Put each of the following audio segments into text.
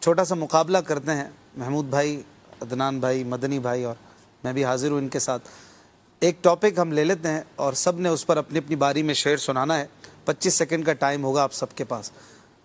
چھوٹا سا مقابلہ کرتے ہیں، محمود بھائی، عدنان بھائی، مدنی بھائی اور میں بھی حاضر ہوں ان کے ساتھ۔ ایک ٹاپک ہم لے لیتے ہیں اور سب نے اس پر اپنی اپنی باری میں شعر سنانا ہے۔ 25 سیکنڈ کا ٹائم ہوگا آپ سب کے پاس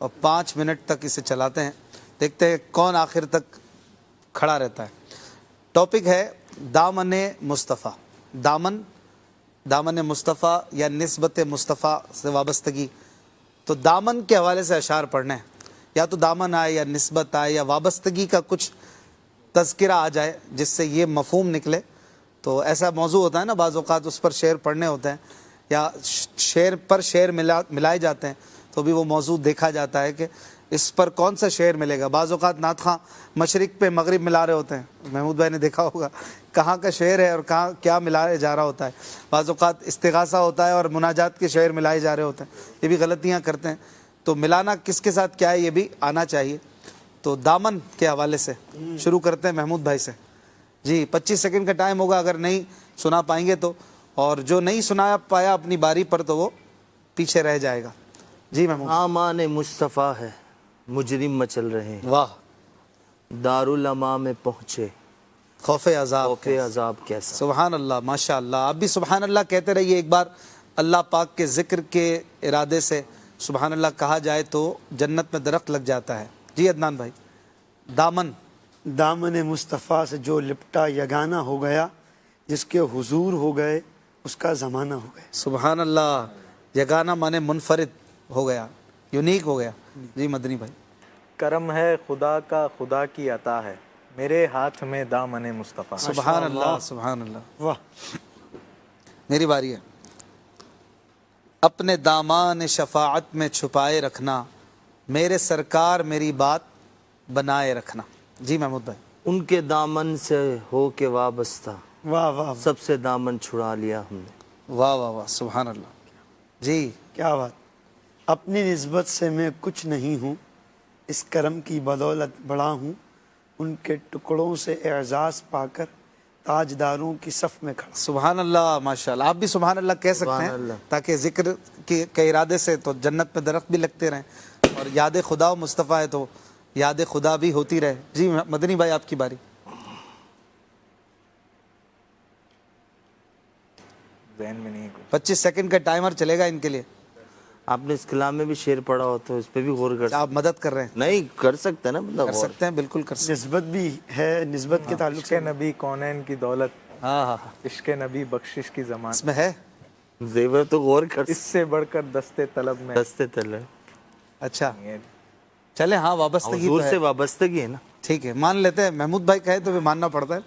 اور 5 منٹ تک اسے چلاتے ہیں، دیکھتے ہیں کون آخر تک کھڑا رہتا ہے۔ ٹاپک ہے دامن مصطفیٰ۔ دامن مصطفیٰ یا نسبت مصطفیٰ سے وابستگی۔ تو دامن کے حوالے سے اشعار پڑھنے ہیں، یا تو دامن آئے یا نسبت آئے یا وابستگی کا کچھ تذکرہ آ جائے جس سے یہ مفہوم نکلے۔ تو ایسا موضوع ہوتا ہے نا، بعض اوقات اس پر شعر پڑھنے ہوتے ہیں یا شعر پر شعر ملائے جاتے ہیں، تو بھی وہ موضوع دیکھا جاتا ہے کہ اس پر کون سا شعر ملے گا۔ بعض اوقات نعت خواں مشرق پہ مغرب ملا رہے ہوتے ہیں، محمود بھائی نے دیکھا ہوگا کہاں کا شعر ہے اور کہاں کیا ملایا جا رہا ہوتا ہے۔ بعض اوقات استغاثہ ہوتا ہے اور مناجات کے شعر ملائے جا رہے ہوتے ہیں، یہ بھی غلطیاں کرتے ہیں۔ تو ملانا کس کے ساتھ کیا ہے یہ بھی آنا چاہیے۔ تو دامن کے حوالے سے شروع کرتے ہیں محمود بھائی سے۔ جی 25 سیکنڈ کا ٹائم ہوگا، اگر نہیں سنا پائیں گے تو، اور جو نہیں سنا پایا اپنی باری پر تو وہ پیچھے رہ جائے گا۔ جی محمود۔ آمان مصطفیٰ ہے، مجرم مچل رہے، واہ، دارالعما میں پہنچے، خوف عذاب خوف عذاب کیسا۔ سبحان اللہ، ماشاء اللہ۔ آپ بھی سبحان اللہ کہتے رہیے، ایک بار اللہ پاک کے ذکر کے ارادے سے سبحان اللہ کہا جائے تو جنت میں درخت لگ جاتا ہے۔ جی عدنان بھائی۔ دامن مصطفیٰ سے جو لپٹا یگانہ ہو گیا، جس کے حضور ہو گئے اس کا زمانہ ہو گیا۔ سبحان اللہ، یگانہ مانے منفرد ہو گیا، یونیک ہو گیا۔ جی مدنی بھائی۔ کرم ہے خدا کا، خدا کی عطا ہے، میرے ہاتھ میں دامن مصطفیٰ۔ سبحان اللہ، سبحان اللہ۔ واہ، میری باری ہے۔ اپنے دامان شفاعت میں چھپائے رکھنا، میرے سرکار میری بات بنائے رکھنا۔ جی محمود بھائی۔ ان کے دامن سے ہو کے وابستہ، واہ واہ، سب سے دامن چھڑا لیا ہم نے۔ واہ واہ واہ، سبحان اللہ۔ جی کیا بات۔ اپنی نسبت سے میں کچھ نہیں ہوں، اس کرم کی بدولت بڑا ہوں، ان کے ٹکڑوں سے اعزاز پا کر تاجداروں کی صف میں کھڑا۔ سبحان اللہ، ماشاء اللہ۔ آپ بھی سبحان اللہ کہہ سکتے سبحان ہیں اللہ۔ تاکہ ذکر کے ارادے سے تو جنت میں درخت بھی لگتے رہیں، اور یاد خدا و مصطفیٰ ہے تو یاد خدا بھی ہوتی رہے۔ جی مدنی بھائی آپ کی باری۔ ذہن میں نہیں ہے کوئی۔ 25 سیکنڈ کا ٹائمر چلے گا ان کے لیے۔ آپ نے اس کلام میں بھی شعر پڑھا ہو تو اس پہ بھی غور کر آپ مدد کر رہے ہیں؟ نہیں کر سکتے نا بندہ کر غور۔ سکتے ہیں، بالکل کر سکتے نسبت بھی ہے، نسبت کے تعلق عشق سے نبی کونین کی دولت، ہیں۔ ہاں ہاں ہاں، عشق نبی بخشش کی زمان، اس میں ہے۔ زیور تو غور کر اس سے بڑھ کر دستے طلب میں دستے تلے اچھا نہیں ہے۔ چلے، ہاں وابستگی حضور تو سے ہے، وابستگی ہے نا۔ ٹھیک ہے مان لیتے ہیں۔ محمود بھائی کہے تو بھی ماننا پڑتا ہے۔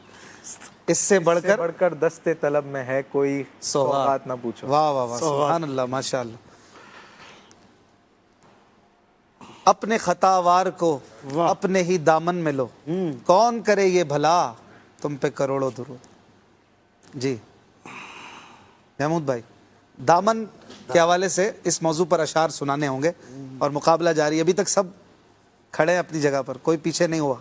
اس سے بڑھ اس سے کر بڑھ کر دستے طلب میں ہے کوئی سوغات نہ پوچھو۔ واہ واہ واہ، سبحان اللہ، ماشاء اللہ۔ اپنے خطاوار کو اپنے ہی دامن میں لو، کون کرے یہ بھلا تم پہ کروڑوں درود۔ جی محمود بھائی، دامن کے حوالے سے اس موضوع پر اشعار سنانے ہوں گے اور مقابلہ جاری۔ ابھی تک سب کھڑے ہیں اپنی جگہ پر، کوئی پیچھے نہیں ہوا۔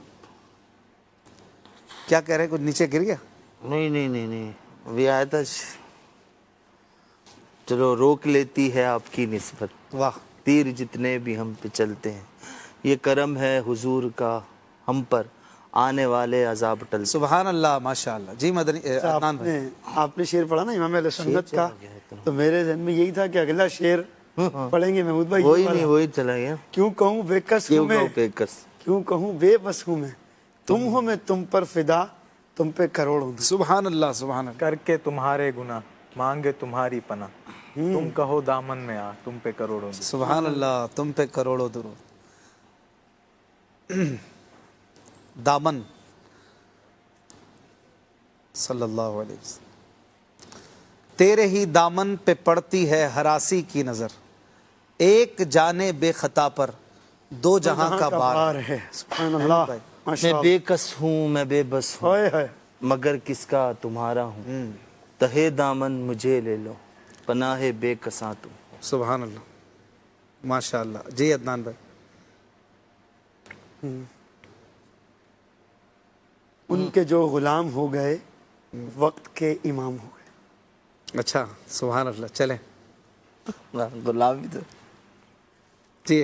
کیا کہہ رہے ہیں، کچھ نیچے گر گیا؟ نہیں نہیں نہیں نہیں، ابھی آیا تھا۔ چلو روک لیتی ہے آپ کی نسبت، واہ، تیر جتنے بھی ہم پہ چلتے ہیں، یہ کرم ہے حضور کا ہم پر، آنے والے عذاب ٹلتے۔ سبحان اللہ، ماشاء اللہ۔ جی مدنی عدنان بھائی۔ آپ نے شعر پڑھا نا امام علیہ سنت کا، تو میرے ذہن میں یہی تھا کہ اگلا شعر پڑھیں گے محمود بھائی۔ وہی نہیں، وہی چلا گیا۔ کیوں کہوں بے کس ہوں کیوں میں، کہو بے کس، کیوں کہوں بے بس ہوں میں، تم ہو میں تم پر فدا، تم پہ کروڑوں دوں۔ سبحان اللہ، سبحان اللہ۔ کر کے تمہارے گناہ مانگے تمہاری پناہ، تم کہو دامن میں آ، تم پہ کروڑوں دوں۔ سبحان اللہ، تم پہ کروڑوں درود۔ دامن صلی اللہ علیہ وسلم۔ تیرے ہی دامن پہ پڑتی ہے ہراسی کی نظر، ایک جانے بے خطا پر دو جہاں کا بار ہے۔ ہے سبحان اللہ، میں ماشاء بے کس ہوں، میں بے بس ہوں، اللہ۔ ہائے مگر کس کا تمہارا ہوں، تہے دامن مجھے لے لو، پناہ بے کساں تم۔ سبحان اللہ، ماشاء اللہ۔ جی عدنان بھائی۔ ان کے جو غلام ہو گئے وقت کے امام ہو گئے۔ اچھا، سبحان اللہ، چلیں۔ غلام بھی تو جی